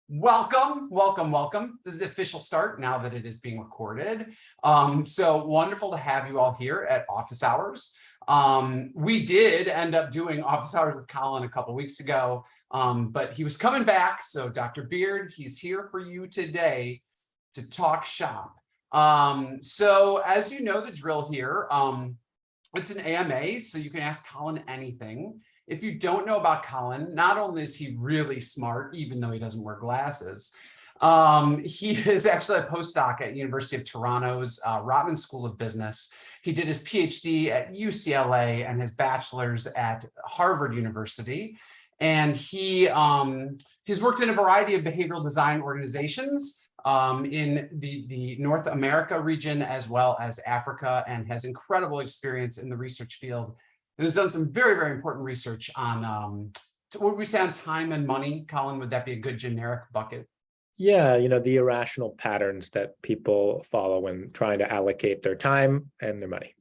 Welcome, welcome, welcome. This is the official start now that it is being recorded. So wonderful to have you all here at Office Hours. We did end up doing Office Hours with Colin a couple weeks ago, but he was coming back. So Dr. Beard, he's here for you today to talk shop. So as you know, the drill here, it's an AMA, so you can ask Colin anything. If you don't know about Colin, not only is he really smart, even though he doesn't wear glasses, he is actually a postdoc at University of Toronto's Rotman School of Business. He did his PhD at UCLA and his bachelor's at Harvard University. And he's worked in a variety of behavioral design organizations in the North America region, as well as Africa, and has incredible experience in the research field. And has done some very, very important research on, what would we say on time and money? Colin, would that be a good generic bucket? Yeah, the irrational patterns that people follow when trying to allocate their time and their money.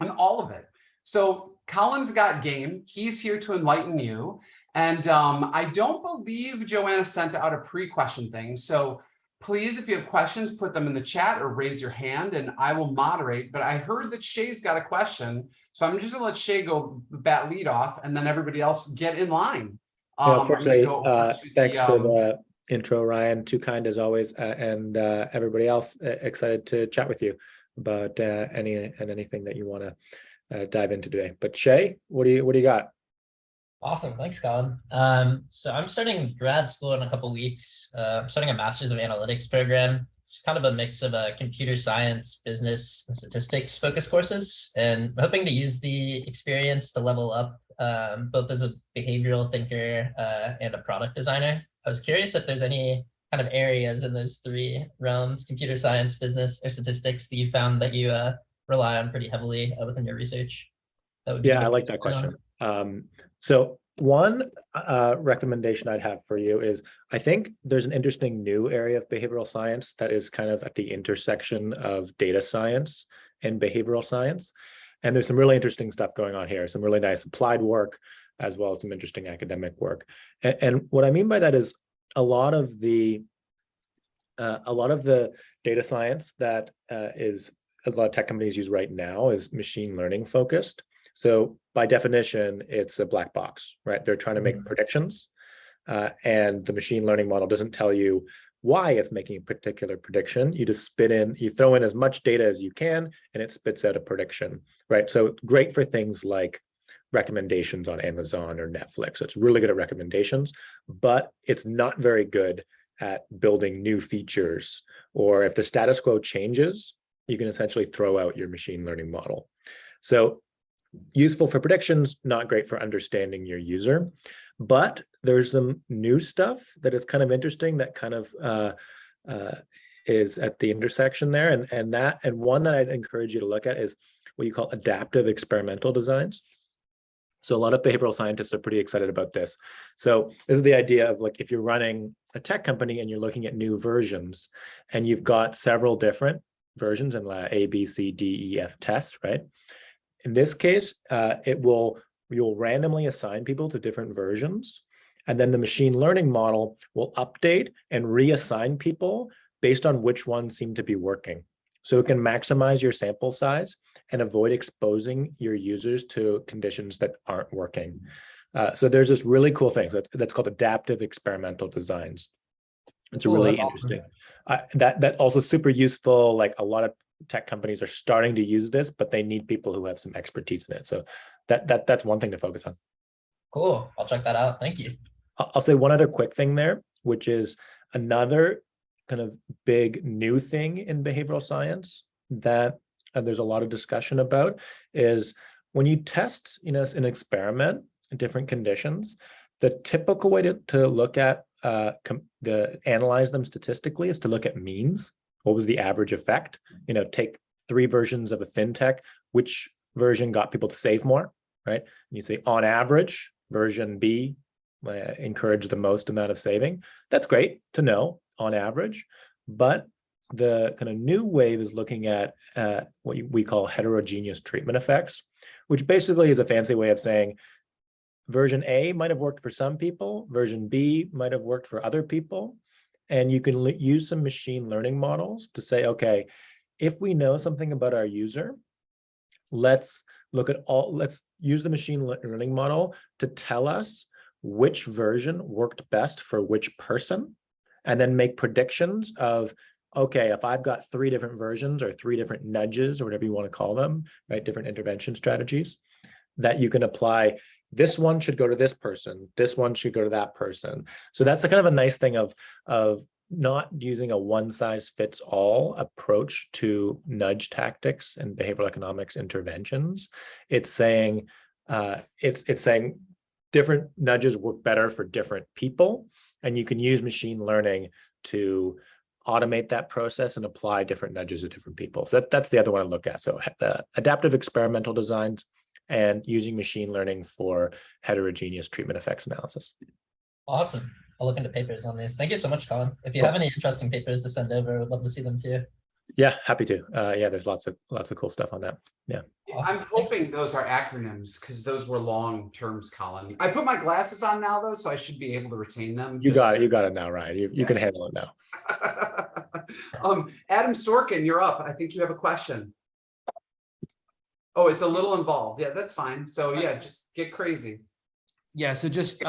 And all of it. So Colin's got game. He's here to enlighten you. And I don't believe Joanna sent out a pre-question thing. So please, if you have questions, put them in the chat or raise your hand and I will moderate. But I heard that Shay's got a question. So I'm just gonna let Shay go bat lead off and then everybody else get in line. Firstly, thanks for the intro, Ryan. Too kind as always, and everybody else excited to chat with you about anything that you want to dive into today. But Shay, what do you got? Awesome, thanks, Colin. So I'm starting grad school in a couple weeks. I'm starting a Master's of Analytics program. It's kind of a mix of computer science, business, and statistics focused courses, and I'm hoping to use the experience to level up both as a behavioral thinker and a product designer. I was curious if there's any kind of areas in those three realms, computer science, business, or statistics, that you found that you rely on pretty heavily within your research. I like that question. So one recommendation I'd have for you is, I think there's an interesting new area of behavioral science that is kind of at the intersection of data science and behavioral science. And there's some really interesting stuff going on here, some really nice applied work, as well as some interesting academic work. And what I mean by that is a lot of the data science that is a lot of tech companies use right now is machine learning focused. So by definition, it's a black box, right? They're trying to make predictions, and the machine learning model doesn't tell you why it's making a particular prediction. You just you throw in as much data as you can, and it spits out a prediction, right? So great for things like recommendations on Amazon or Netflix. So it's really good at recommendations, but it's not very good at building new features. Or if the status quo changes, you can essentially throw out your machine learning model. So useful for predictions, not great for understanding your user. But there's some new stuff that is kind of interesting that kind of is at the intersection there. And one that I'd encourage you to look at is what you call adaptive experimental designs. So a lot of behavioral scientists are pretty excited about this. So this is the idea of, like, if you're running a tech company and you're looking at new versions and you've got several different versions in A, B, C, D, E, F test, right? In this case, you'll randomly assign people to different versions, and then the machine learning model will update and reassign people based on which ones seem to be working. So it can maximize your sample size and avoid exposing your users to conditions that aren't working. So there's this really cool thing that's called adaptive experimental designs. It's really interesting. That's also super useful. Like, a lot of tech companies are starting to use this, but they need people who have some expertise in it. So that's one thing to focus on. Cool. I'll check that out. Thank you. I'll say one other quick thing there, which is another kind of big new thing in behavioral science that there's a lot of discussion about, is when you test, an experiment in different conditions, the typical way to look at analyze them statistically is to look at means. What was the average effect? Take 3 versions of a fintech, which version got people to save more, right? And you say, on average, version B encouraged the most amount of saving. That's great to know on average, but the kind of new wave is looking at what we call heterogeneous treatment effects, which basically is a fancy way of saying version A might have worked for some people, version B might have worked for other people. And you can use some machine learning models to say, okay, if we know something about our user, let's use the machine learning model to tell us which version worked best for which person, and then make predictions of, okay, if I've got 3 different versions or 3 different nudges or whatever you want to call them, right, different intervention strategies that you can apply. This one should go to this person. This one should go to that person. So that's a kind of a nice thing of not using a one-size-fits-all approach to nudge tactics and behavioral economics interventions. It's saying it's saying different nudges work better for different people, and you can use machine learning to automate that process and apply different nudges to different people. So that's the other one to look at. So adaptive experimental designs and using machine learning for heterogeneous treatment effects analysis. Awesome. I'll look into papers on this. Thank you so much, Colin. If you have any interesting papers to send over, I'd love to see them too. Yeah, happy to. Yeah, there's lots of cool stuff on that. Yeah. Awesome. I'm hoping those are acronyms because those were long terms, Colin. I put my glasses on now though, so I should be able to retain them. You got it now, Ryan. You can handle it now. Adam Sorkin, you're up. I think you have a question. Oh, it's a little involved. Yeah, that's fine. So yeah, just get crazy. Yeah, so just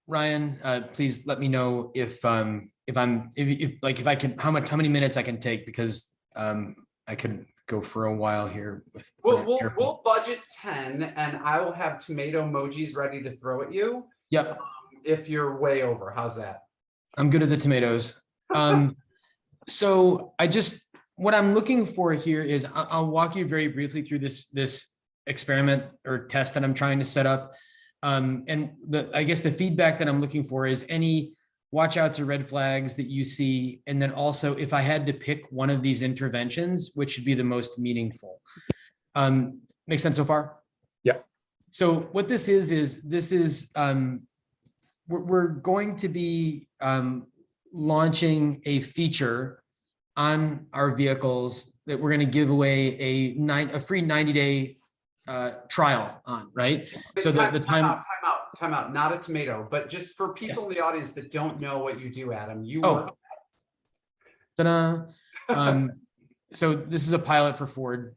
Ryan, please let me know if I can, how many minutes I can take, because I could go for a while here with. We'll budget 10, and I will have tomato emojis ready to throw at you. Yep. If you're way over, how's that? I'm good at the tomatoes. So what I'm looking for here is I'll walk you very briefly through this experiment or test that I'm trying to set up. And I guess the feedback that I'm looking for is any watch outs or red flags that you see. And then also if I had to pick one of these interventions, which should be the most meaningful. Make sense so far? Yeah. So what this is we're going to be launching a feature on our vehicles that we're going to give away a free 90-day trial on, right? So time out, not a tomato, but just for people in the audience that don't know what you do, Adam, so this is a pilot for Ford.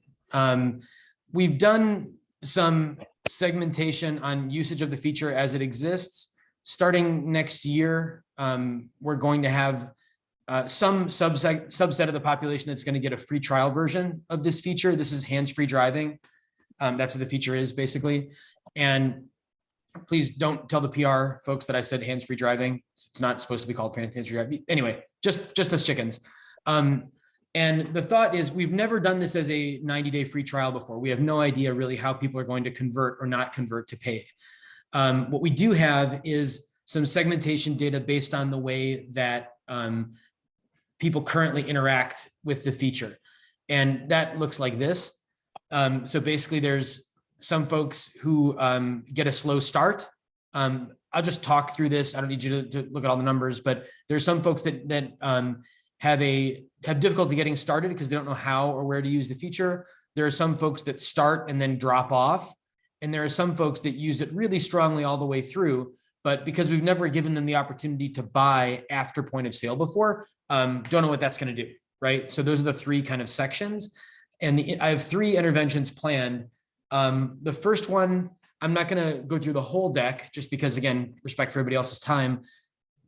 We've done some segmentation on usage of the feature as it exists. Starting next year, we're going to have some subset of the population that's going to get a free trial version of this feature. This is hands-free driving. That's what the feature is basically. And please don't tell the PR folks that I said hands-free driving. It's not supposed to be called hands-free driving. Anyway, just as chickens. And the thought is we've never done this as a 90-day free trial before. We have no idea really how people are going to convert or not convert to paid. What we do have is some segmentation data based on the way that people currently interact with the feature. And that looks like this. So basically there's some folks who get a slow start. I'll just talk through this. I don't need you to look at all the numbers, but there's some folks that have difficulty getting started because they don't know how or where to use the feature. There are some folks that start and then drop off. And there are some folks that use it really strongly all the way through, but because we've never given them the opportunity to buy after point of sale before, don't know what that's going to do, right? So those are the 3 kind of sections. And I have 3 interventions planned. The first one, I'm not going to go through the whole deck just because, again, respect for everybody else's time.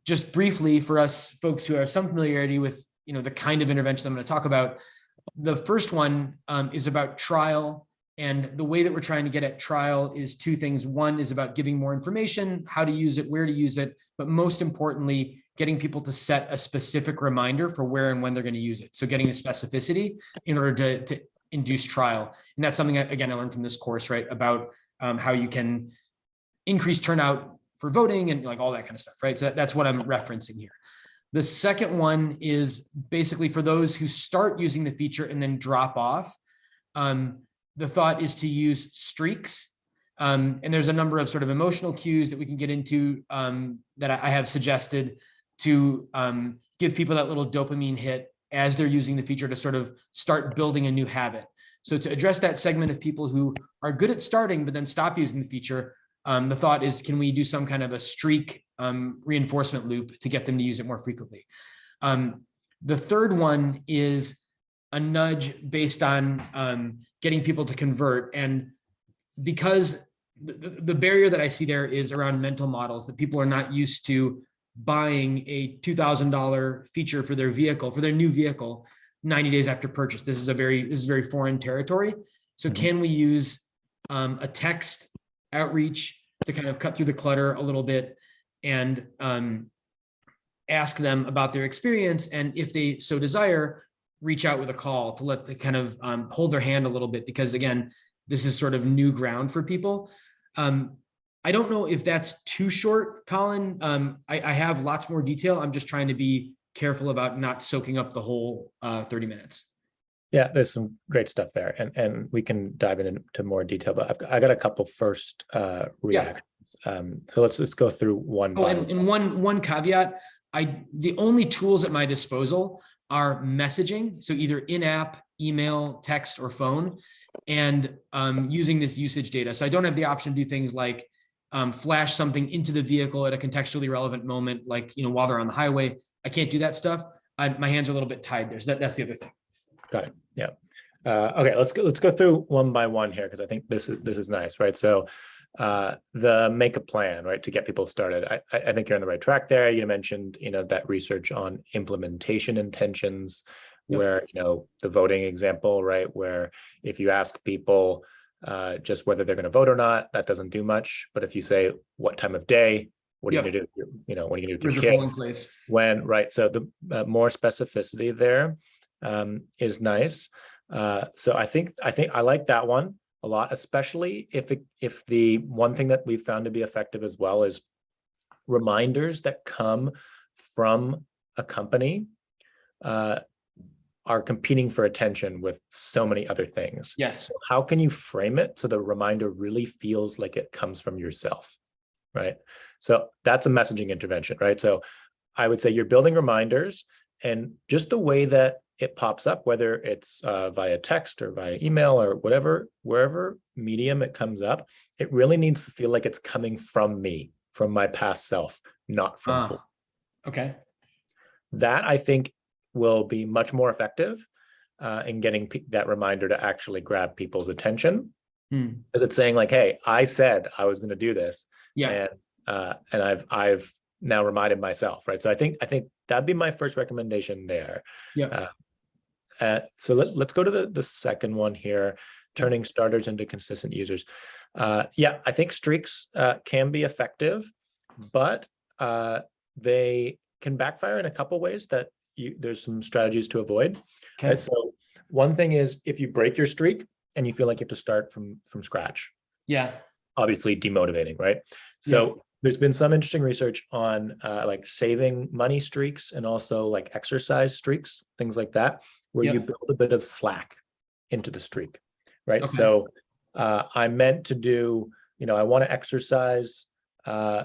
Just briefly for us folks who have some familiarity with, the kind of intervention I'm going to talk about. The first one is about trial. And the way that we're trying to get at trial is 2 things. One is about giving more information, how to use it, where to use it, but most importantly, getting people to set a specific reminder for where and when they're going to use it. So getting the specificity in order to induce trial. And that's something, again, I learned from this course, right, about how you can increase turnout for voting and like all that kind of stuff, right? So that's what I'm referencing here. The second one is basically for those who start using the feature and then drop off. The thought is to use streaks. And there's a number of sort of emotional cues that we can get into that I have suggested to give people that little dopamine hit as they're using the feature to sort of start building a new habit. So to address that segment of people who are good at starting, but then stop using the feature, The thought is, can we do some kind of a streak reinforcement loop to get them to use it more frequently? The third one is a nudge based on getting people to convert. And because the barrier that I see there is around mental models, that people are not used to buying a $2,000 feature for their vehicle, for their new vehicle, 90 days after purchase. This is very foreign territory. So can we use a text outreach to kind of cut through the clutter a little bit and ask them about their experience, and if they so desire, reach out with a call to let the kind of hold their hand a little bit, because again, this is sort of new ground for people. I don't know if that's too short, Colin. I have lots more detail. I'm just trying to be careful about not soaking up the whole 30 minutes. Yeah, there's some great stuff there, and we can dive into more detail, but I got a couple first reactions. So let's go through one. Oh, and one caveat, the only tools at my disposal are messaging. So either in-app, email, text, or phone, and using this usage data. So I don't have the option to do things like flash something into the vehicle at a contextually relevant moment, like, while they're on the highway. I can't do that stuff. My hands are a little bit tied there. So that's the other thing. Got it. Yeah. Okay, let's go through one by one here, because I think this is nice, right? So the make a plan, right, to get people started. I think you're on the right track there. You mentioned, that research on implementation intentions, where, the voting example, right, where if you ask people just whether they're going to vote or not, that doesn't do much. But if you say, what time of day, what are you going to do? What are you going to do with your kids? When, right? So the more specificity there is nice. So I think I like that one a lot, especially if the one thing that we've found to be effective as well is reminders that come from a company are competing for attention with so many other things. Yes. So how can you frame it so the reminder really feels like it comes from yourself, right? So that's a messaging intervention, right? So I would say you're building reminders, and just the way that it pops up, whether it's via text or via email or wherever medium it comes up, it really needs to feel like it's coming from me, from my past self, not from. Okay. That, I think, will be much more effective in getting that reminder to actually grab people's attention, because it's saying like, hey, I said I was going to do this, and I've now reminded myself, right? So I think that'd be my first recommendation there. So let's go to the second one here, turning starters into consistent users. I think streaks can be effective, but they can backfire in a couple ways that there's some strategies to avoid. Okay. Right? So one thing is, if you break your streak and you feel like you have to start from scratch, obviously demotivating, right? So there's been some interesting research on like saving money streaks and also like exercise streaks, things like that, where you build a bit of slack into the streak, right? Okay. So I meant to do, I want to exercise,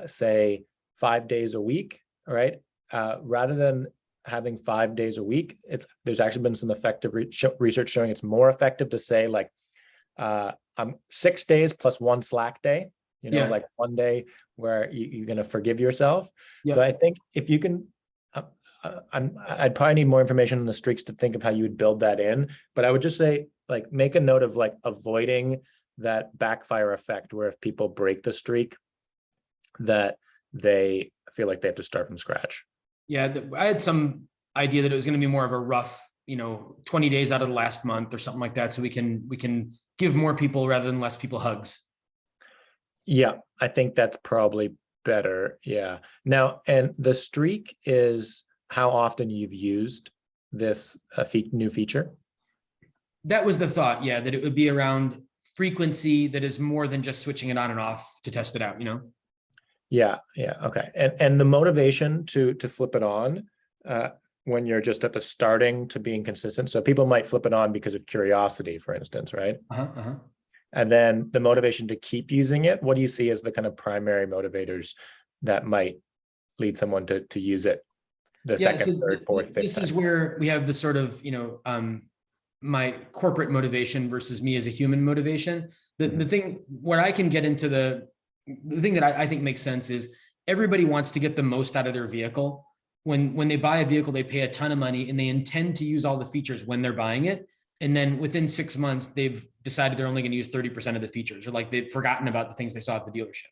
say 5 days a week, right? Rather than having 5 days a week, there's actually been some effective research showing it's more effective to say like, I'm 6 days plus one slack day, like one day where you're going to forgive yourself. So I think if you can, I'd probably need more information on the streaks to think of how you would build that in, but I would just say like, make a note of like avoiding that backfire effect where if people break the streak, that they feel like they have to start from scratch. I had some idea that it was going to be more of a rough, 20 days out of the last month or something like that. So we can give more people rather than less people hugs. Yeah, I think that's probably better. Yeah. Now, and the streak is how often you've used this new feature. That was the thought. Yeah. That it would be around frequency that is more than just switching it on and off to test it out, Yeah. Okay. And the motivation to flip it on when you're just at the starting to being consistent. So people might flip it on because of curiosity, for instance, right? And then the motivation to keep using it. What do you see as the kind of primary motivators that might lead someone to use it the second, third, fourth, fifth This is where we have the sort of, my corporate motivation versus me as a human motivation. The thing where I can get into the thing that I think makes sense is everybody wants to get the most out of their vehicle. When they buy a vehicle, they pay a ton of money and they intend to use all the features when they're buying it. And then within 6 months, they've decided they're only going to use 30% of the features, or like they've forgotten about the things they saw at the dealership.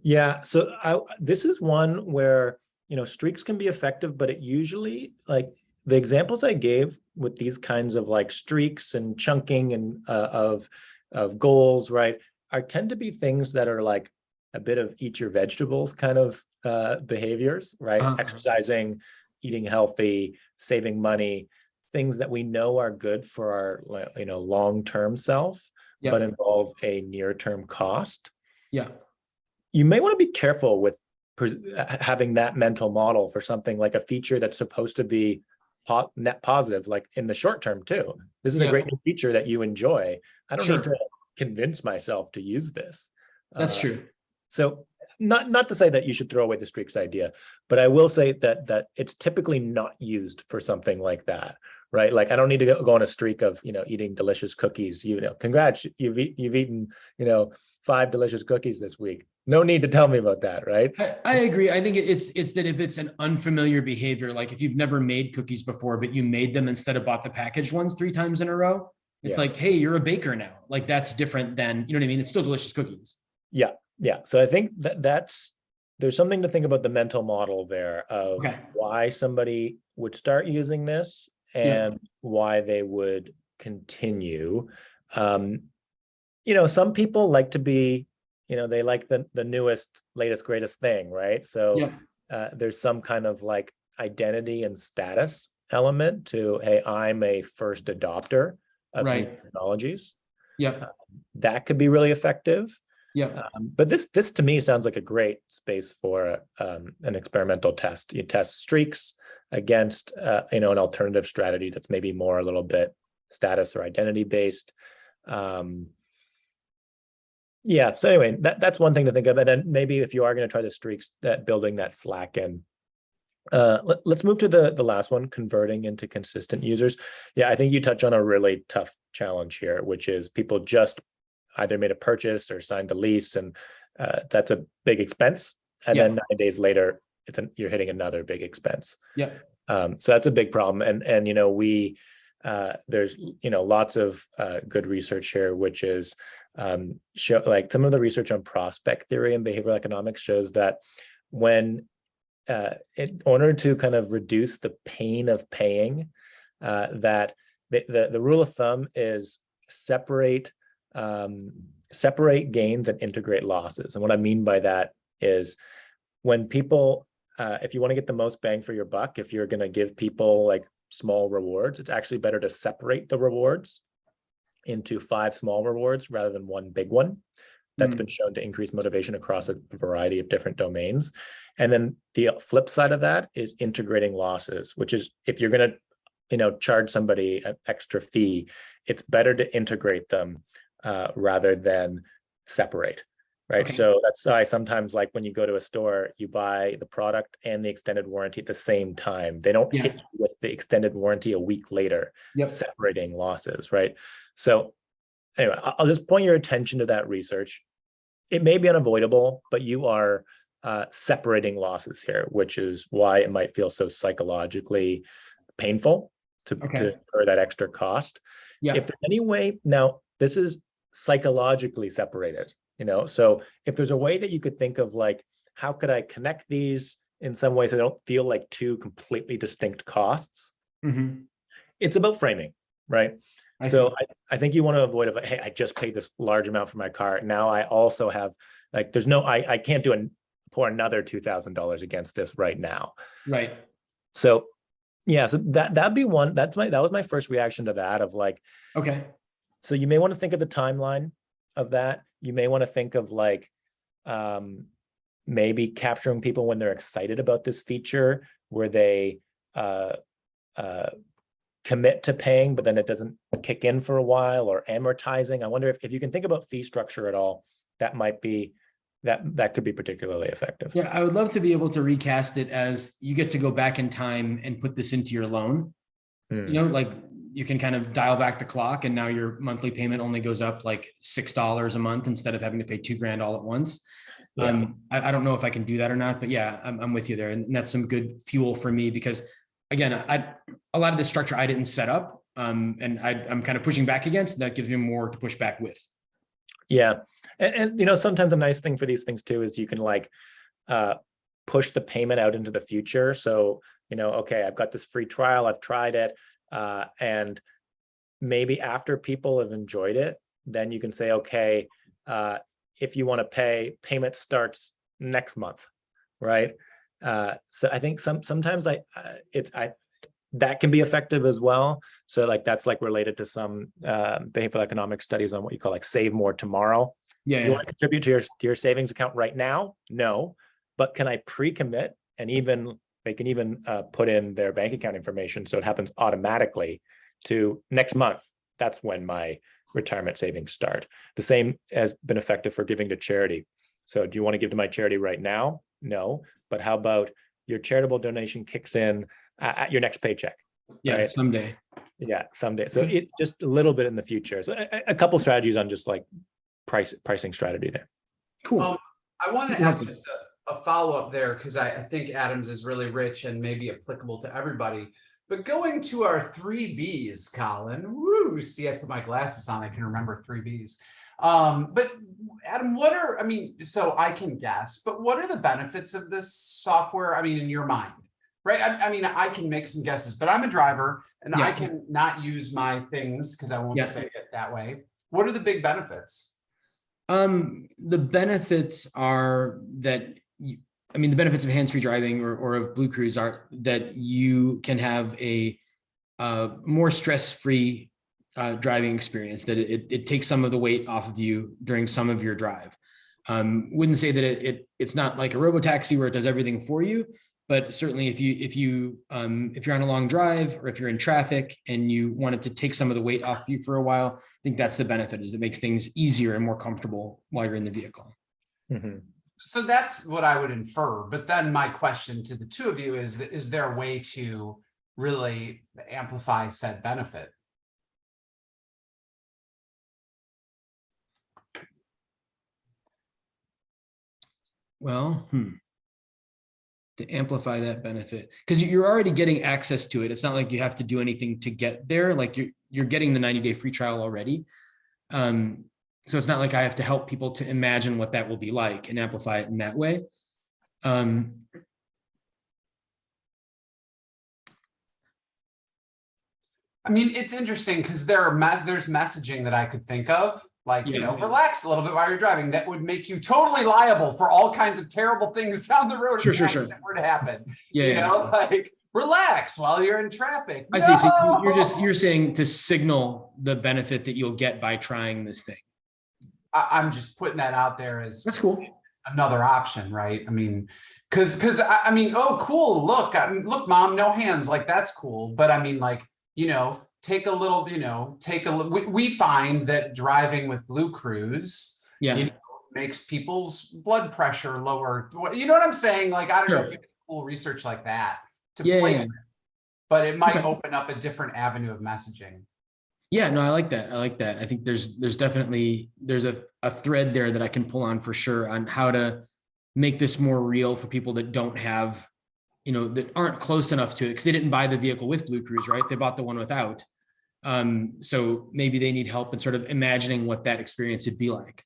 Yeah, so this is one where, streaks can be effective, but it usually, like the examples I gave with these kinds of like streaks and chunking and of goals, right, tend to be things that are like a bit of eat your vegetables kind of behaviors, right? Exercising, eating healthy, saving money, things that we know are good for our, long-term self, but involve a near-term cost. Yeah. You may want to be careful with having that mental model for something like a feature that's supposed to be net positive, like in the short term too. This is a great new feature that you enjoy. I don't need to convince myself to use this. That's true. So not to say that you should throw away the streaks idea, but I will say that it's typically not used for something like that, right? Like I don't need to go on a streak of, eating delicious cookies. Congrats, you've eaten, 5 delicious cookies this week. No need to tell me about that, right? I agree. I think it's that if it's an unfamiliar behavior, like if you've never made cookies before, but you made them instead of bought the packaged ones 3 times in a row, it's like, hey, you're a baker now. Like that's different than, you know what I mean? It's still delicious cookies. Yeah. Yeah. So I think there's something to think about the mental model there of why somebody would start using this and why they would continue. Some people like to be, they like the newest, latest, greatest thing, right? So there's some kind of like identity and status element to, hey, I'm a first adopter of new technologies. That could be really effective. But this to me sounds like a great space for an experimental test. You test streaks against an alternative strategy that's maybe more a little bit status or identity based. So anyway, that's one thing to think of. And then maybe if you are going to try the streaks, that building that slack in. Let's move to the last one, converting into consistent users. Yeah, I think you touch on a really tough challenge here, which is people just either made a purchase or signed a lease, and that's a big expense. And then 9 days later, you're hitting another big expense. So that's a big problem. And we there's lots of good research here, which is show like some of the research on prospect theory and behavioral economics shows that when in order to kind of reduce the pain of paying, that the rule of thumb is separate gains and integrate losses. And what I mean by that is when people, if you want to get the most bang for your buck, if you're going to give people like small rewards, it's actually better to separate the rewards into 5 small rewards rather than one big one. That's been shown to increase motivation across a variety of different domains. And then the flip side of that is integrating losses, which is if you're going to, charge somebody an extra fee, it's better to integrate them rather than separate, right? So that's why sometimes, like when you go to a store, you buy the product and the extended warranty at the same time. They don't hit you with the extended warranty a week later, separating losses, right? So anyway, I'll just point your attention to that research. It may be unavoidable, but you are separating losses here, which is why it might feel so psychologically painful to incur that extra cost. If there's any way, now this is psychologically separated, so if there's a way that you could think of like, how could I connect these in some ways so they don't feel like 2 completely distinct costs? It's about framing, right? I think you want to avoid of like, hey, I just paid this large amount for my car. Now I also have like, there's no, I can't pour another $2,000 against this right now. Right. So yeah, so that'd be one. That was my first reaction to that of like, so you may want to think of the timeline of that. You may want to think of like, maybe capturing people when they're excited about this feature, where they commit to paying, but then it doesn't kick in for a while, or amortizing. I wonder if you can think about fee structure at all, that might be, that could be particularly effective. Yeah, I would love to be able to recast it as you get to go back in time and put this into your loan. Like you can kind of dial back the clock, and now your monthly payment only goes up like $6 a month instead of having to pay $2,000 all at once. Yeah. I don't know if I can do that or not, but yeah, I'm with you there. And that's some good fuel for me because again, a lot of the structure I didn't set up. And I'm kind of pushing back against, that gives me more to push back with. Yeah. And you know, sometimes a nice thing for these things too, is you can like push the payment out into the future. So, you know, okay, I've got this free trial, I've tried it. And maybe after people have enjoyed it, then you can say, okay, if you want to pay, payment starts next month, right? So I think sometimes that can be effective as well. So like that's like related to some behavioral economic studies on what you call like save more tomorrow. Yeah. You want to contribute to your savings account right now? No, but can I pre-commit, and even they can even put in their bank account information so it happens automatically to next month. That's when my retirement savings start. The same has been effective for giving to charity. So do you want to give to my charity right now? No, but how about your charitable donation kicks in at your next paycheck? Yeah, right? someday. Yeah, someday. So it just a little bit in the future. So a couple strategies on just like pricing strategy there. Cool. I want to ask just a follow-up there, because I think Adams is really rich and maybe applicable to everybody. But going to our 3Bs, Colin, woo, see, I put my glasses on, I can remember 3Bs. But Adam, so I can guess, but what are the benefits of this software? I mean, in your mind, right? I mean, I can make some guesses, but I'm a driver and I can not use my things because I won't say it that way. What are the big benefits? The benefits are that the benefits of hands-free driving or of Blue Cruise are that you can have a more stress-free driving experience, that it takes some of the weight off of you during some of your drive. Wouldn't say that it's not like a robotaxi where it does everything for you, but certainly if you're on a long drive or if you're in traffic and you wanted to take some of the weight off you for a while, I think that's the benefit, is it makes things easier and more comfortable while you're in the vehicle. Mm-hmm. So that's what I would infer. But then my question to the two of you is there a way to really amplify said benefit? Well, to amplify that benefit, because you're already getting access to it. It's not like you have to do anything to get there. Like you're getting the 90-day free trial already. So it's not like I have to help people to imagine what that will be like and amplify it in that way. I mean, it's interesting because there's messaging that I could think of, like, relax a little bit while you're driving, that would make you totally liable for all kinds of terrible things down the road if that were to happen. Like relax while you're in traffic. I see. So you're saying to signal the benefit that you'll get by trying this thing. I'm just putting that out there as that's cool. Another option, right? I mean, because oh, cool. Look, Mom, no hands. Like, that's cool. But I mean, like, take a little, we find that driving with Blue Cruise, makes people's blood pressure lower. You know what I'm saying? Like, I don't know if you can cool research like that to play with, but it might open up a different avenue of messaging. Yeah, no, I like that. I think there's definitely a thread there that I can pull on for sure on how to make this more real for people that don't have, that aren't close enough to it because they didn't buy the vehicle with Blue Cruise, right? They bought the one without. So maybe they need help in sort of imagining what that experience would be like.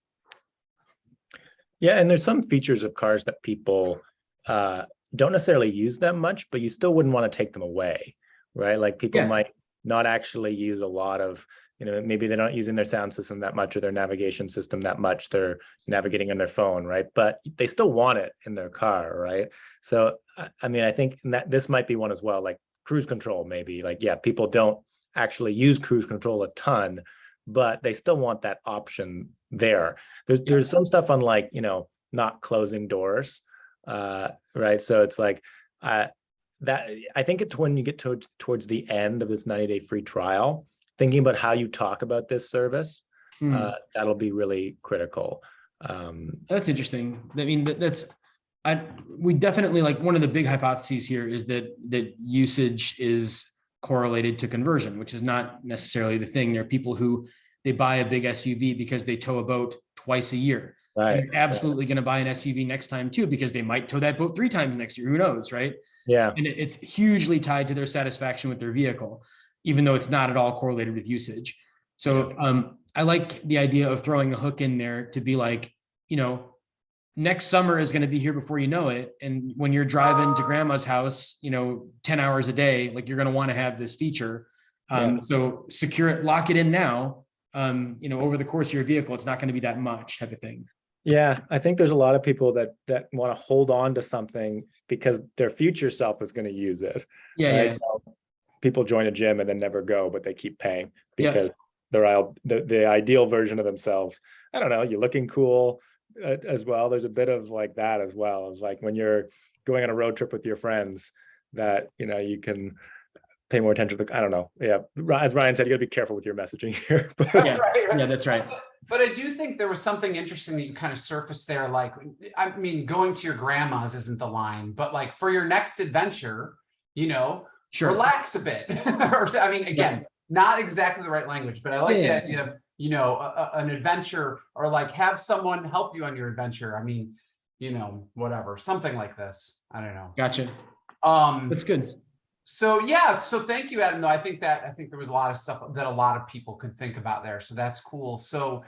Yeah, and there's some features of cars that people don't necessarily use that much, but you still wouldn't want to take them away, right? Like people might not actually use a lot of, maybe they're not using their sound system that much or their navigation system that much. They're navigating on their phone, right? But they still want it in their car, right? So, I mean, I think that this might be one as well, like cruise control, maybe. Like, people don't actually use cruise control a ton, but they still want that option there. There's some stuff on like, not closing doors, right? So it's like, that I think it's when you get towards the end of this 90-day free trial, thinking about how you talk about this service, that'll be really critical. That's interesting. I mean, we definitely, like, one of the big hypotheses here is that usage is correlated to conversion, which is not necessarily the thing. There are people who they buy a big SUV because they tow a boat twice a year. Right. And they're absolutely going to buy an SUV next time too, because they might tow that boat 3 times next year. Who knows, right? Yeah. And it's hugely tied to their satisfaction with their vehicle, even though it's not at all correlated with usage. So I like the idea of throwing a hook in there to be like, next summer is going to be here before you know it. And when you're driving to grandma's house, 10 hours a day, like you're going to want to have this feature. So secure it, lock it in now. Over the course of your vehicle, it's not going to be that much type of thing. Yeah, I think there's a lot of people that want to hold on to something because their future self is going to use it. Yeah. People join a gym and then never go, but they keep paying because Yeah. the ideal version of themselves. I don't know. You're looking cool as well. There's a bit of like that as well. It's like when you're going on a road trip with your friends that, you can pay more attention to, I don't know. Yeah. As Ryan said, you gotta be careful with your messaging here. But Yeah, that's right. But I do think there was something interesting that you kind of surfaced there. Like, I mean, going to your grandma's isn't the line, but like for your next adventure, Sure. relax a bit. I mean, again, not exactly the right language, but I like the idea of, an adventure, or like have someone help you on your adventure. I mean, whatever, something like this. I don't know. Gotcha. That's good. So thank you, Adam. Though I think there was a lot of stuff that a lot of people could think about there. So that's cool. So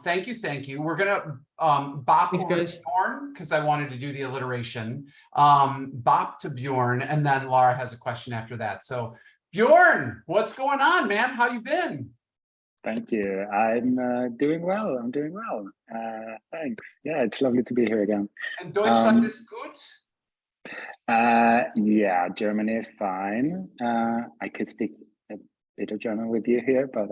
thank you. We're gonna bop Thanks, over guys. to Bjorn because I wanted to do the alliteration. Bop to Bjorn, and then Laura has a question after that. So Bjorn, what's going on, man? How you been? Thank you. I'm doing well. Thanks. Yeah, it's lovely to be here again. And Deutschland ist gut? Yeah, Germany is fine. I could speak a bit of German with you here, but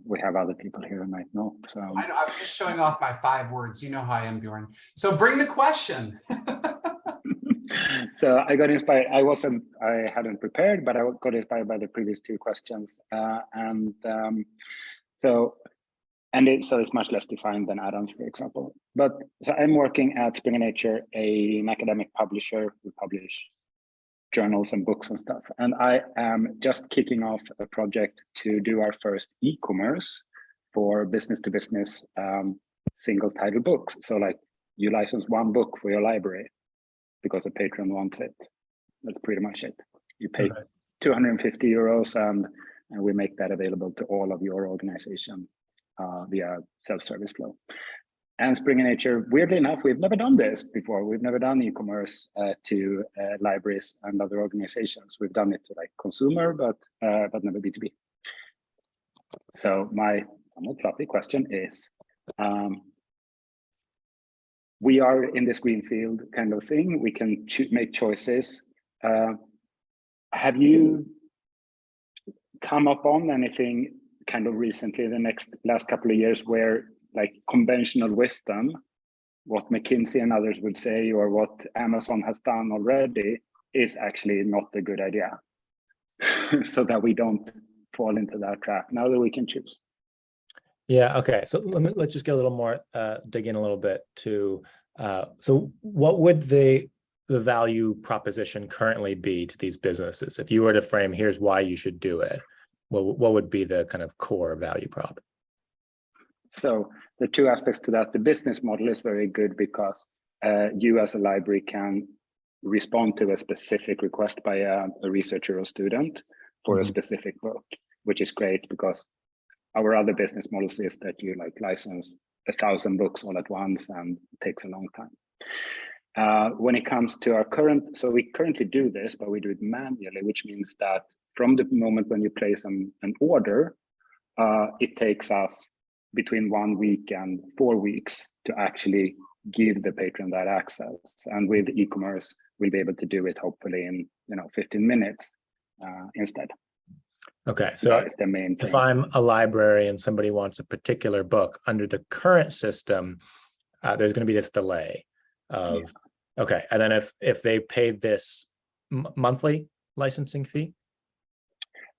we have other people here who might not. So I know, I was just showing off my 5 words. You know how I am, Bjorn. So bring the question. So I got inspired. I hadn't prepared, but I got inspired by the previous 2 questions. So it's much less defined than Adam's, for example. But so I'm working at Springer Nature, an academic publisher. We publish journals and books and stuff. And I am just kicking off a project to do our first e-commerce for business to business single title books. So like you license 1 book for your library because a patron wants it. That's pretty much it. You pay 250 euros and we make that available to all of your organization via self-service flow. And Springer Nature, weirdly enough, we've never done this before. We've never done e-commerce to libraries and other organizations. We've done it to like consumer, but never B2B. So my somewhat fluffy question is, we are in this greenfield kind of thing. We can make choices. Have you come upon anything kind of recently, the last couple of years, where like conventional wisdom, what McKinsey and others would say, or what Amazon has done already, is actually not a good idea? So that we don't fall into that trap now that we can choose. Yeah. Okay. So let's just get a little more, dig in a little bit to, so what would the value proposition currently be to these businesses? If you were to frame, here's why you should do it, what would be the kind of core value prop? So the 2 aspects to that. The business model is very good because you as a library can respond to a specific request by a researcher or student for a specific book, which is great because our other business models is that you like license 1,000 books all at once and it takes a long time. When it comes to our so we currently do this, but we do it manually, which means that from the moment when you place an order, it takes us between 1 week and 4 weeks to actually give the patron that access. And with e-commerce, we'll be able to do it hopefully in 15 minutes instead. Okay, so that is the main thing. If I'm a library and somebody wants a particular book under the current system, there's going to be this delay of okay, and then if they paid this monthly licensing fee.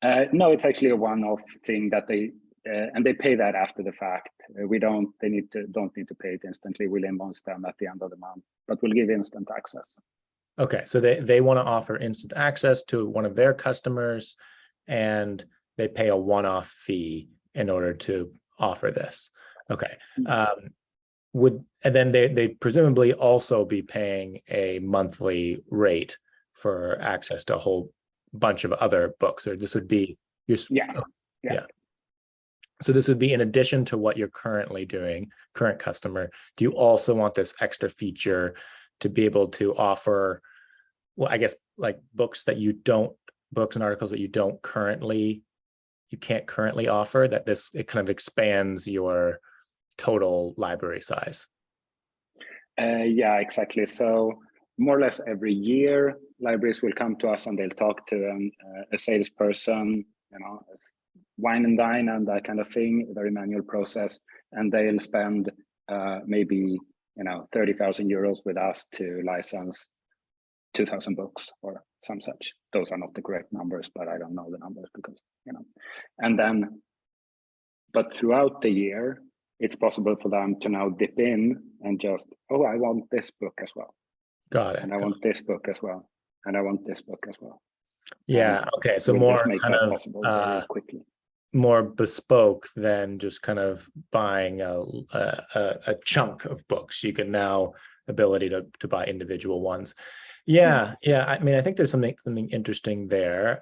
No, it's actually a one-off thing that they pay that after the fact. They don't need to pay it instantly. We'll invoice them at the end of the month, but we'll give instant access. Okay, so they want to offer instant access to one of their customers, and they pay a one-off fee in order to offer this. Okay. And then they presumably also be paying a monthly rate for access to a whole bunch of other books, or this would be your Yeah. So this would be in addition to what you're currently doing, current customer. Do you also want this extra feature to be able to offer, well, I guess like books and articles that you can't currently offer, that it kind of expands your total library size? Yeah, exactly. So more or less every year, libraries will come to us and they'll talk to a salesperson, wine and dine and that kind of thing, very manual process, and they'll spend maybe 30,000 euros with us to license 2,000 books or some such. Those are not the correct numbers, but I don't know the numbers because and then, but throughout the year, it's possible for them to now dip in and just, oh, I want this book as well. Got it. And I want this book as well. And I want this book as well. Yeah. Okay. So we'll more just make kind that of possible very quickly. More bespoke than just kind of buying a chunk of books. You can now ability to buy individual ones. Yeah. I mean, I think there's something interesting there.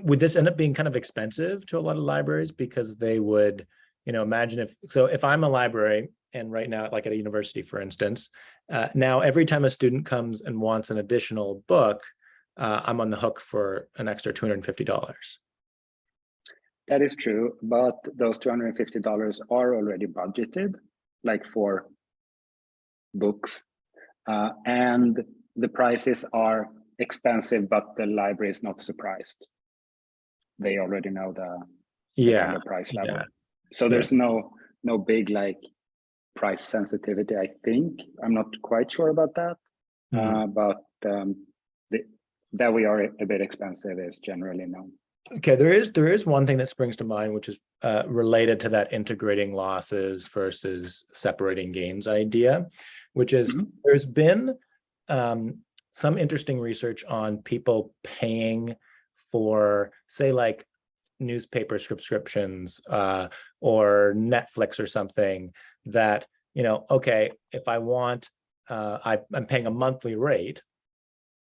Would this end up being kind of expensive to a lot of libraries, because they would, imagine if I'm a library and right now, like at a university, for instance, now every time a student comes and wants an additional book, I'm on the hook for an extra $250. That is true, but those $250 are already budgeted, like for books, and the prices are expensive, but the library is not surprised. They already know the kind of price level. Yeah. So there's no big like price sensitivity, I think. I'm not quite sure about that. But that we are a bit expensive is generally known. Okay, there is one thing that springs to mind, which is related to that integrating losses versus separating gains idea, which is there's been some interesting research on people paying for, say, like newspaper subscriptions or Netflix or something, that, okay, if I want, I'm paying a monthly rate,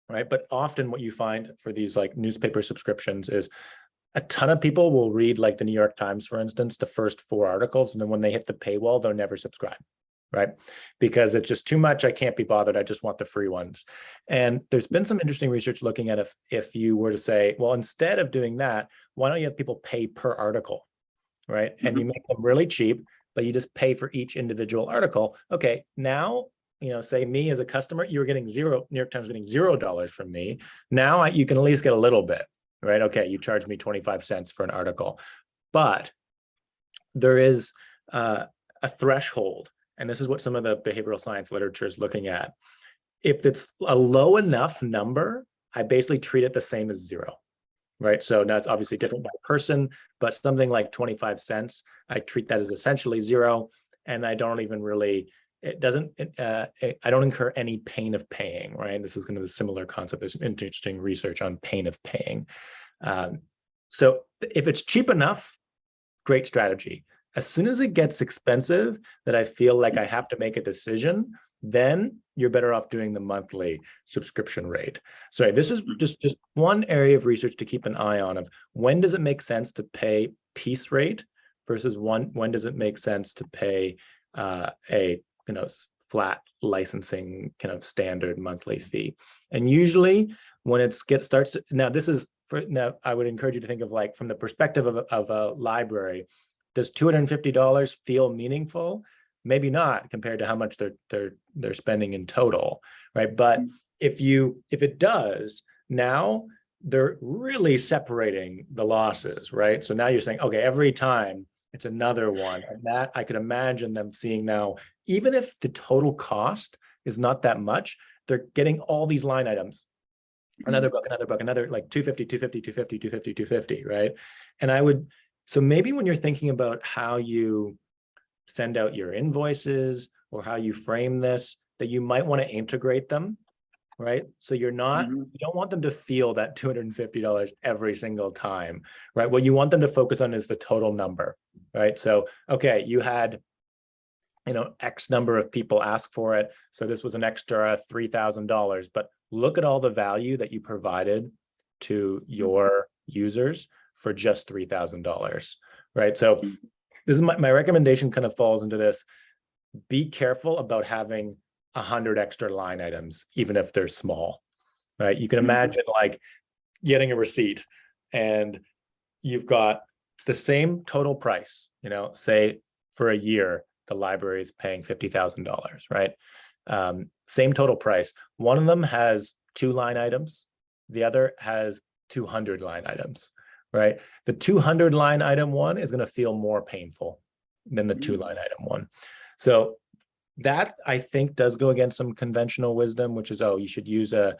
right? But often what you find for these like newspaper subscriptions is a ton of people will read, like the New York Times, for instance, the first 4 articles, and then when they hit the paywall, they'll never subscribe, right? Because it's just too much. I can't be bothered. I just want the free ones. And there's been some interesting research looking at if you were to say, well, instead of doing that, why don't you have people pay per article, right? And you make them really cheap, but you just pay for each individual article. Okay, now, say me as a customer, you were getting New York Times getting $0 from me. Now you can at least get a little bit, right? Okay, you charge me 25 cents for an article, but there is a threshold. And this is what some of the behavioral science literature is looking at. If it's a low enough number, I basically treat it the same as 0, right? So now it's obviously different by person, but something like 25 cents, I treat that as essentially 0. And I don't even really, I don't incur any pain of paying, right? This is kind of a similar concept. There's interesting research on pain of paying. So if it's cheap enough, great strategy. As soon as it gets expensive that I feel like I have to make a decision, then you're better off doing the monthly subscription rate. So this is just one area of research to keep an eye on, of when does it make sense to pay piece rate versus when does it make sense to pay a flat licensing kind of standard monthly fee. And usually when it starts, now I would encourage you to think of, like, from the perspective of a library, does $250 feel meaningful? Maybe not, compared to how much they're spending in total, right? But if it does, now they're really separating the losses, right? So now you're saying, okay, every time it's another one, and that I could imagine them seeing now, even if the total cost is not that much, they're getting all these line items. Another book, another like 250, 250, 250, 250, 250, right? And so maybe when you're thinking about how you send out your invoices or how you frame this, that you might want to integrate them, right? So you're not, Mhm. you don't want them to feel that $250 every single time, right? What you want them to focus on is the total number, right? So, okay, you had, X number of people ask for it. So this was an extra $3,000, but look at all the value that you provided to your users for just $3,000, right? So this is my recommendation kind of falls into this. Be careful about having 100 extra line items, even if they're small, right? You can imagine like getting a receipt and you've got the same total price, say for a year, the library is paying $50,000, right? Same total price. One of them has 2 line items. The other has 200 line items, right? The 200 line item one is going to feel more painful than the 2 line item one. So that I think does go against some conventional wisdom, which is, you should use a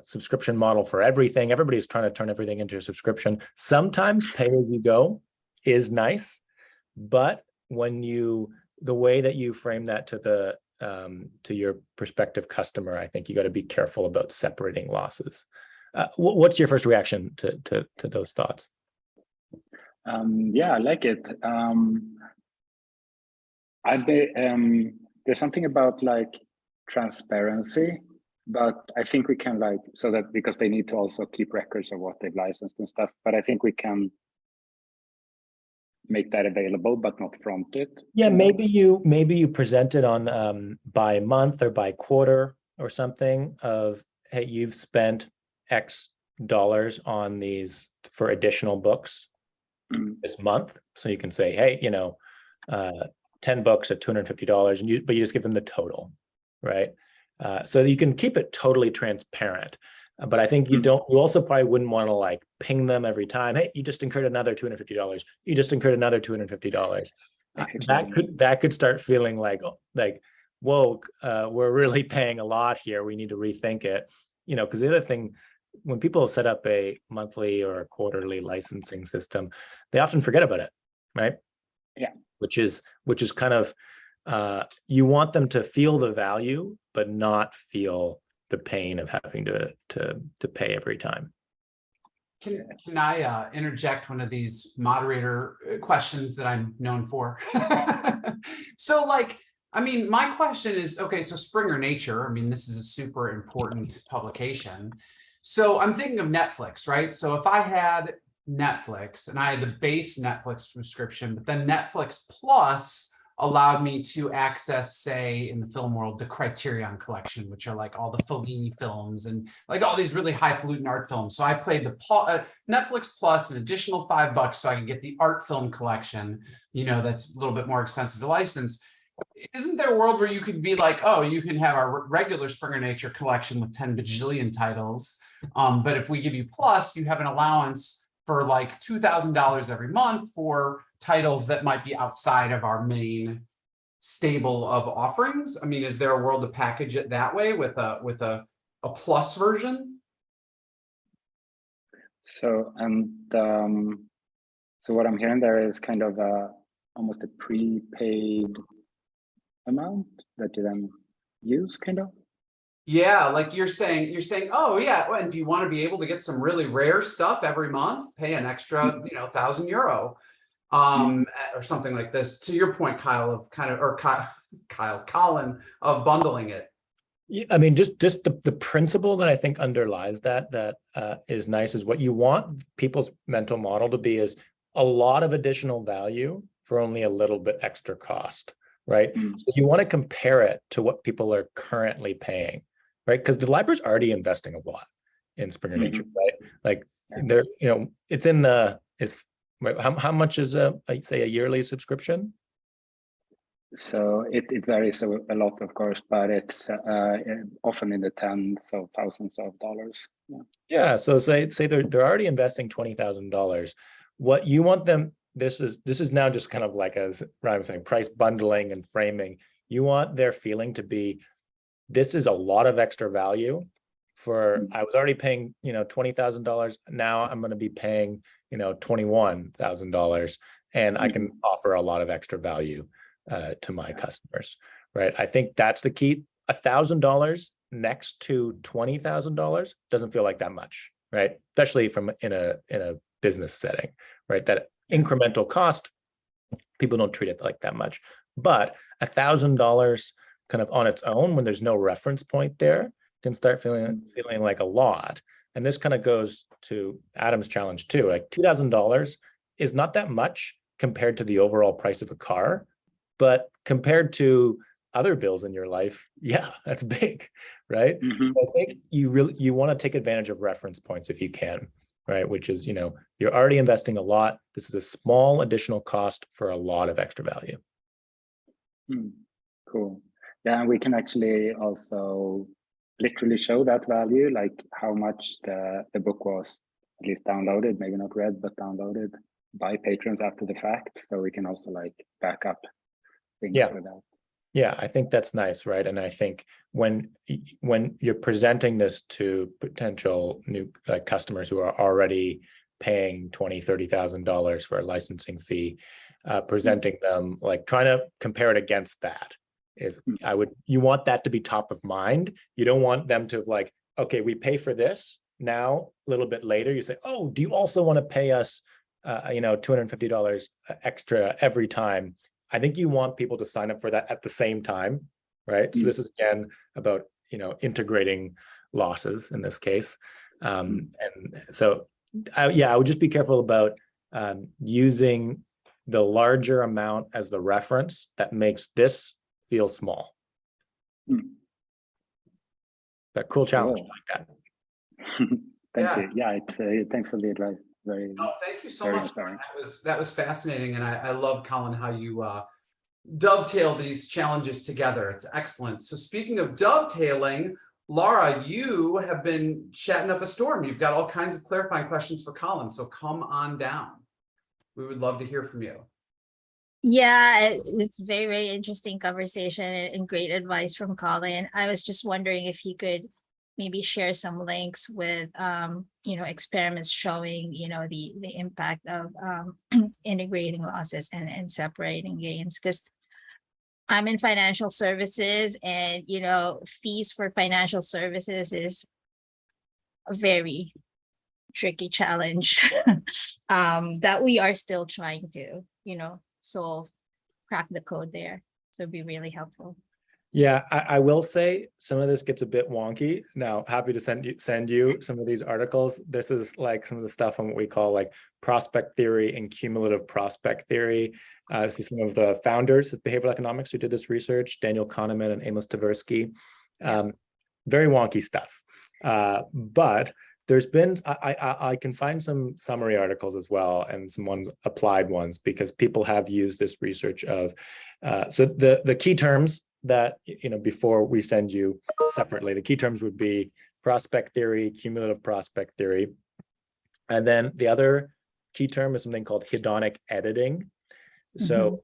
subscription model for everything. Everybody's trying to turn everything into a subscription. Sometimes pay as you go is nice, but the way that you frame that to your prospective customer, I think you got to be careful about separating losses. What's your first reaction to those thoughts? Yeah, I like it. There's something about like transparency, but I think we can so that because they need to also keep records of what they've licensed and stuff, but I think we can make that available, but not front it. Yeah, maybe you present it on by month or by quarter or something of, hey, you've spent X dollars on these for additional books this month. So you can say, hey, 10 books at $250, but you just give them the total, right? So you can keep it totally transparent. But I think you also probably wouldn't want to like ping them every time. Hey, you just incurred another $250. You just incurred another $250. That could start feeling like, whoa, we're really paying a lot here. We need to rethink it. Because the other thing, when people set up a monthly or a quarterly licensing system, they often forget about it, right? Yeah. Which is kind of, you want them to feel the value, but not feel the pain of having to pay every time. Can I interject one of these moderator questions that I'm known for? So my question is, okay, so Springer Nature, this is a super important publication. So I'm thinking of Netflix, right? So if I had Netflix and I had the base Netflix subscription, but then Netflix Plus allowed me to access, say, in the film world, the Criterion collection, which are like all the Fellini films and like all these really highfalutin art films. So I played the Netflix Plus an additional $5 so I can get the art film collection, that's a little bit more expensive to license. Isn't there a world where you could be like, oh, you can have our regular Springer Nature collection with 10 bajillion titles, but if we give you Plus, you have an allowance for like $2,000 every month for titles that might be outside of our main stable of offerings? Is there a world to package it that way with a plus version? So so what I'm hearing there is kind of almost a prepaid amount that you then use, kind of. Yeah, like you're saying, oh yeah, and do you want to be able to get some really rare stuff every month? Pay an extra, €1,000. Or something like this. To your point, Kyle, Colin, of bundling it. Yeah, just the principle that I think underlies that is nice is what you want people's mental model to be is a lot of additional value for only a little bit extra cost, right? So you want to compare it to what people are currently paying, right? Because the library's already investing a lot in Springer Nature, right? Like they're, how much is I'd say a yearly subscription? So it varies a lot, of course, but it's often in the tens of thousands of dollars. Yeah. So say they're already investing $20,000. What you want them, this is now just kind of like, as Ryan was saying, price bundling and framing. You want their feeling to be, this is a lot of extra value for, I was already paying, $20,000. Now I'm going to be paying, $21,000, and I can offer a lot of extra value to my customers, right? I think that's the key. $1,000 next to $20,000 doesn't feel like that much, right? Especially from in a business setting, right? That incremental cost, people don't treat it like that much. But $1,000 kind of on its own, when there's no reference point there, can start feeling like a lot. And this kind of goes to Adam's challenge too. Like $2,000 is not that much compared to the overall price of a car, but compared to other bills in your life, yeah, that's big, right? Mhm. So I think you want to take advantage of reference points if you can, right? Which is, you're already investing a lot. This is a small additional cost for a lot of extra value. Cool. Yeah, and we can actually also literally show that value, like how much the book was at least downloaded, maybe not read, but downloaded by patrons after the fact. So we can also like back up things with that. Yeah, I think that's nice, right? And I think when you're presenting this to potential new customers who are already paying $20,000-$30,000 for a licensing fee, presenting them, like trying to compare it against that is, you want that to be top of mind. You don't want them to like, okay, we pay for this now, a little bit later, you say, oh, do you also want to pay us, $250 extra every time? I think you want people to sign up for that at the same time, right? So this is again about, integrating losses in this case. And so, I would just be careful about using the larger amount as the reference that makes this feel small. That cool challenge like that. Thank you. Yeah, it's thanks for the advice. Very. Oh, thank you so very much. inspiring. That was fascinating, and I love, Colin, how you dovetail these challenges together. It's excellent. So speaking of dovetailing, Laura, you have been chatting up a storm. You've got all kinds of clarifying questions for Colin, so come on down. We would love to hear from you. Yeah, it's very, very interesting conversation and great advice from Colin. I was just wondering if he could maybe share some links with, experiments showing, the impact of integrating losses and separating gains. Because I'm in financial services, and, fees for financial services is a very tricky challenge that we are still trying to, solve, crack the code there. So it'd be really helpful. Yeah, I will say some of this gets a bit wonky. Now, happy to send you some of these articles. This is like some of the stuff on what we call like prospect theory and cumulative prospect theory. This is some of the founders of behavioral economics who did this research, Daniel Kahneman and Amos Tversky. Very wonky stuff. But there's been, I can find some summary articles as well, and some applied ones, because people have used this research of, so the key terms that, before we send you separately, the key terms would be prospect theory, cumulative prospect theory. And then the other key term is something called hedonic editing. So,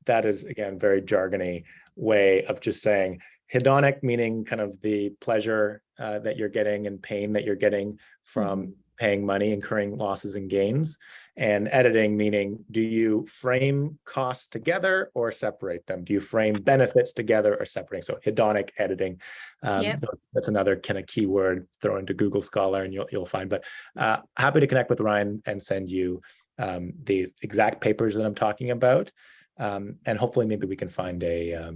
that is, again, very jargony way of just saying hedonic, meaning kind of the pleasure that you're getting and pain that you're getting from paying money, incurring losses and gains. And editing, meaning, do you frame costs together or separate them? Do you frame benefits together or separate? So hedonic editing, that's another kind of keyword. Throw into Google Scholar and you'll find. But happy to connect with Ryan and send you the exact papers that I'm talking about. And hopefully maybe we can find a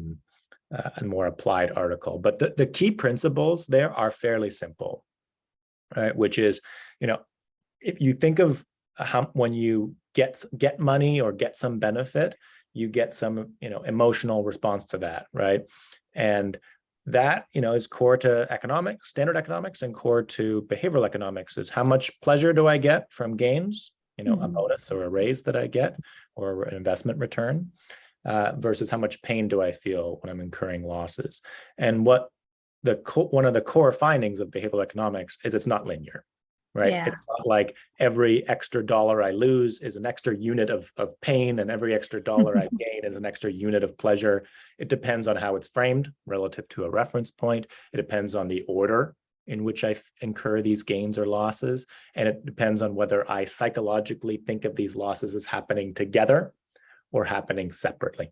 more applied article. But the key principles there are fairly simple, right? Which is, if you think of when you get money or get some benefit, you get some, emotional response to that, right? And that, is core to economics, standard economics, and core to behavioral economics is how much pleasure do I get from gains, a bonus or a raise that I get, or an investment return, versus how much pain do I feel when I'm incurring losses. And what one of the core findings of behavioral economics is it's not linear, right? Yeah. It's not like every extra dollar I lose is an extra unit of pain, and every extra dollar I gain is an extra unit of pleasure. It depends on how it's framed relative to a reference point. It depends on the order in which I incur these gains or losses. And it depends on whether I psychologically think of these losses as happening together or happening separately.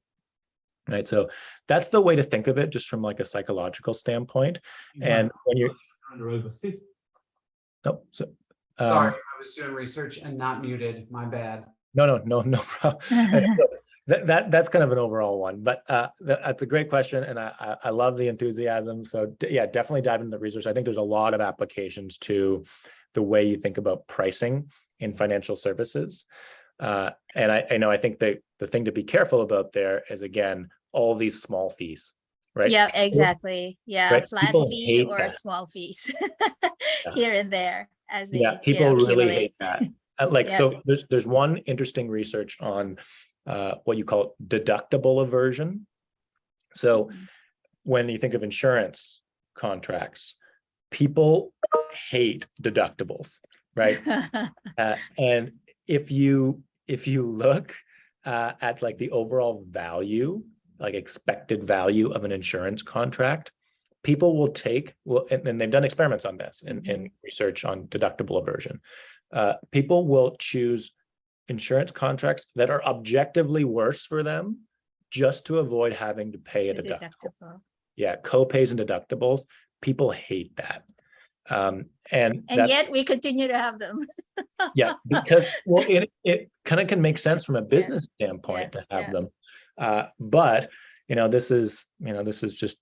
right? So that's the way to think of it, just from like a psychological standpoint. And when you're Under over 50. oh, so Sorry, I was doing research and not muted. My bad. no problem. That's kind of an overall one, but that's a great question, and I love the enthusiasm. So yeah, definitely dive into the research. I think there's a lot of applications to the way you think about pricing in financial services. And I know, I think the thing to be careful about there is, again, all these small fees, right? Yeah, exactly. Yeah, right? flat People fee hate or that. small fees Yeah. here and there as they, Yeah, people really hate that. Like, Yeah. so there's one interesting research on what you call deductible aversion. So when you think of insurance contracts, people hate deductibles, right? And if you look at like the overall value, like expected value of an insurance contract, people will take, well, and they've done experiments on this in research on deductible aversion. People will choose insurance contracts that are objectively worse for them just to avoid having to pay a The deductible. deductible. Yeah, co-pays and deductibles, people hate that. And that's, yet we continue to have them. yeah, because well, it kind of can make sense from a business standpoint Yeah. to have Yeah. them. But this is just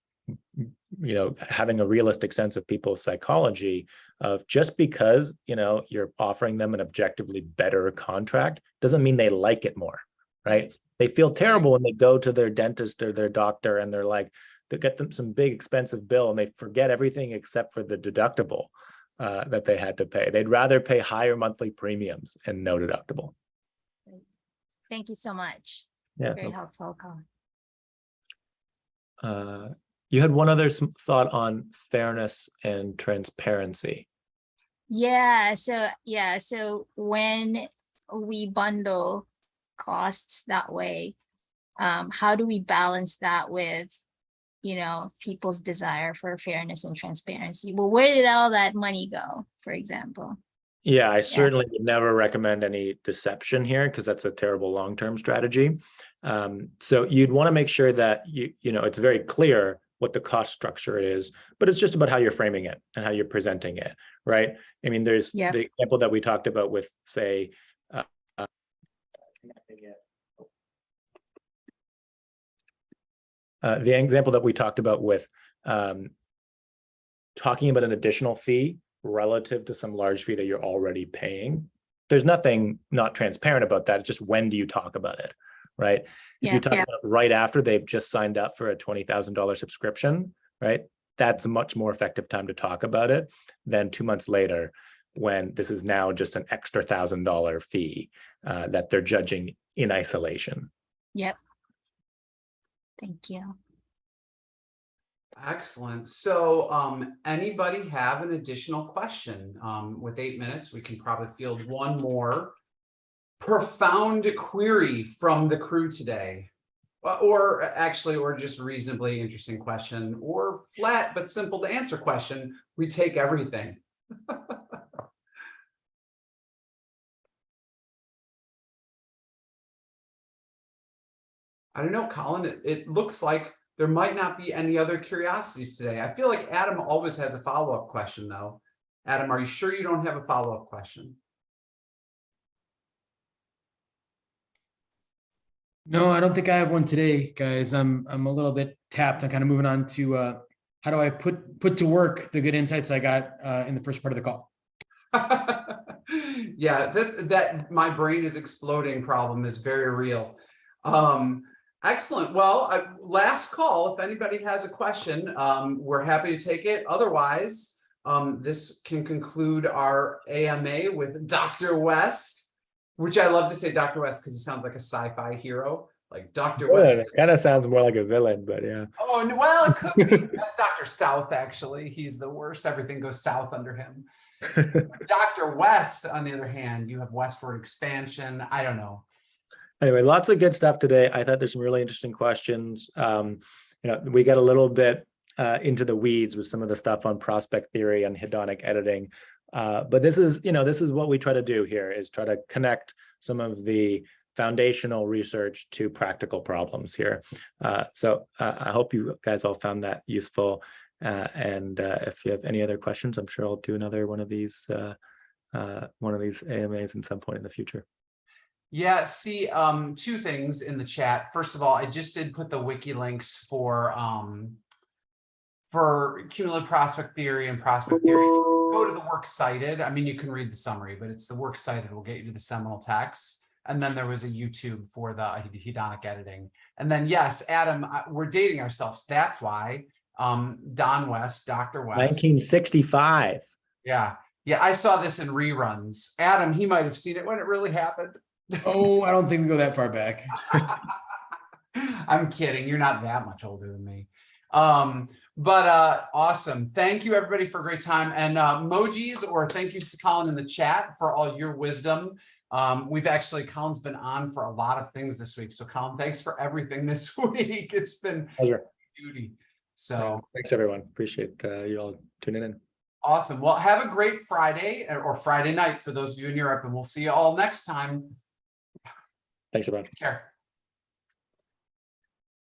having a realistic sense of people's psychology of just because you're offering them an objectively better contract doesn't mean they like it more, right? They feel terrible when they go to their dentist or their doctor and they're like, they get them some big expensive bill and they forget everything except for the deductible that they had to pay. They'd rather pay higher monthly premiums and no deductible. Thank you so much. Yeah. Very helpful, Colin. You had one other thought on fairness and transparency. Yeah. So when we bundle costs that way, how do we balance that with, people's desire for fairness and transparency? Well, where did all that money go, for example? Yeah, I certainly would never recommend any deception here because that's a terrible long-term strategy. So you'd want to make sure that it's very clear what the cost structure is, but it's just about how you're framing it and how you're presenting it, right? I mean, there's the example that we talked about with, say, the example that we talked about with talking about an additional fee relative to some large fee that you're already paying. There's nothing not transparent about that. It's just, when do you talk about it, right? If you talk about it right after they've just signed up for a $20,000 subscription, right? That's a much more effective time to talk about it than 2 months later, when this is now just an extra $1,000 fee that they're judging in isolation. Yep. Thank you. Excellent. So anybody have an additional question? With 8 minutes, we can probably field one more profound query from the crew today. Or just reasonably interesting question, or flat but simple to answer question. We take everything. I don't know, Colin, it looks like there might not be any other curiosities today. I feel like Adam always has a follow-up question though. Adam, are you sure you don't have a follow-up question? No, I don't think I have one today, guys. I'm a little bit tapped. I'm kind of moving on to how do I put to work the good insights I got in the first part of the call. Yeah, that my brain is exploding problem is very real. Excellent. Well, last call. If anybody has a question, we're happy to take it. Otherwise, this can conclude our AMA with Dr. West, which I love to say Dr. West because he sounds like a sci-fi hero, like Dr. West. It kind of sounds more like a villain, but yeah. Oh, well, it could be. That's Dr. South, actually. He's the worst. Everything goes south under him. Dr. West, on the other hand, you have westward expansion. I don't know. Anyway, lots of good stuff today. I thought there's some really interesting questions. We got a little bit into the weeds with some of the stuff on prospect theory and hedonic editing. But this is what we try to do here, is try to connect some of the foundational research to practical problems here. So I hope you guys all found that useful. And if you have any other questions, I'm sure I'll do another one of these AMAs at some point in the future. Yeah, see, two things in the chat. First of all, I just did put the wiki links for cumulative prospect theory and prospect theory. Go to the works cited. I mean, you can read the summary, but it's the works cited will get you to the seminal text. And then there was a YouTube for the hedonic editing. And then, yes, Adam, we're dating ourselves. That's why Don West, Dr. West. 1965. Yeah. Yeah, I saw this in reruns. Adam, he might have seen it when it really happened. Oh, I don't think we go that far back. I'm kidding. You're not that much older than me. But awesome. Thank you everybody for a great time, and emojis or thank yous to Colin in the chat for all your wisdom. Colin's been on for a lot of things this week. So Colin, thanks for everything this week. It's been Pleasure. beauty. So thanks everyone. Appreciate you all tuning in. Awesome. Well, have a great Friday or Friday night for those of you in Europe, and we'll see you all next time. Thanks everyone. Take care.